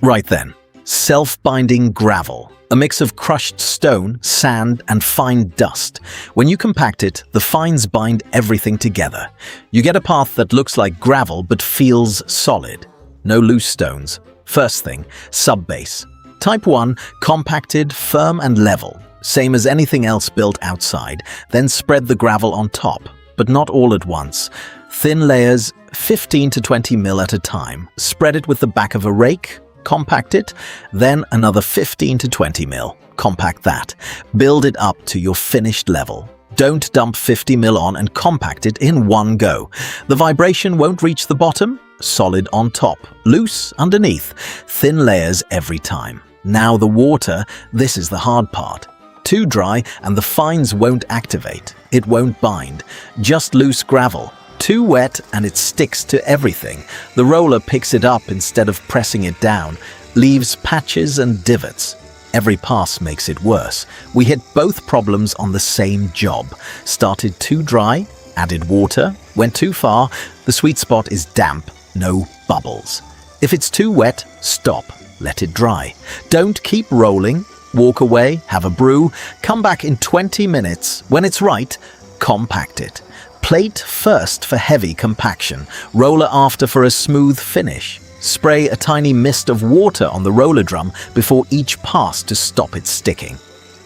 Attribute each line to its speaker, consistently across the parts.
Speaker 1: Right then, self-binding gravel, a mix of crushed stone, sand, and fine dust. When you compact it, the fines bind everything together. You get a path that looks like gravel but feels solid. No loose stones. First thing, subbase. Type 1, compacted, firm and level. Same as anything else built outside. Then spread the gravel on top, but not all at once. Thin layers, 15 to 20 mil at a time. Spread it with the back of a rake, compact it, then another 15 to 20 mil. Compact that. Build it up to your finished level. Don't dump 50 mil on and compact it in one go. The vibration won't reach the bottom. Solid on top, loose underneath. Thin layers every time. Now the water, this is the hard part. Too dry and the fines won't activate. It won't bind. Just loose gravel. Too wet and it sticks to everything. The roller picks it up instead of pressing it down, leaves patches and divots. Every pass makes it worse. We hit both problems on the same job. Started too dry, added water, went too far. The sweet spot is damp, no bubbles. If it's too wet, stop, let it dry. Don't keep rolling. Walk away, have a brew, come back in 20 minutes. When it's right, compact it. Plate first for heavy compaction, roller after for a smooth finish. Spray a tiny mist of water on the roller drum before each pass to stop it sticking.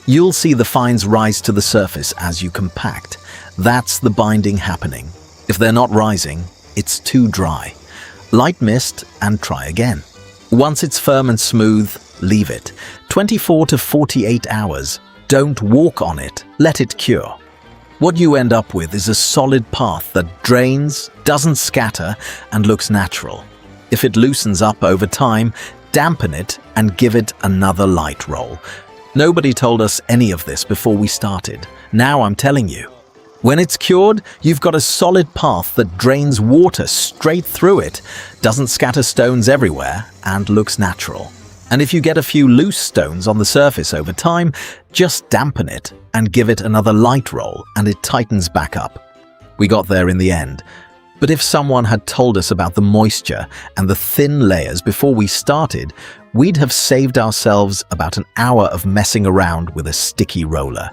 Speaker 1: You'll see the fines rise to the surface as you compact. That's the binding happening. If they're not rising, it's too dry. Light mist and try again. Once it's firm and smooth, leave it. 24 to 48 hours. Don't walk on it, let it cure. What you end up with is a solid path that drains, doesn't scatter, and looks natural. If it loosens up over time, dampen it and give it another light roll. Nobody told us any of this before we started. Now I'm telling you. When it's cured, you've got a solid path that drains water straight through it, doesn't scatter stones everywhere, and looks natural. And if you get a few loose stones on the surface over time, just dampen it and give it another light roll and it tightens back up. We got there in the end. But if someone had told us about the moisture and the thin layers before we started, we'd have saved ourselves about an hour of messing around with a sticky roller.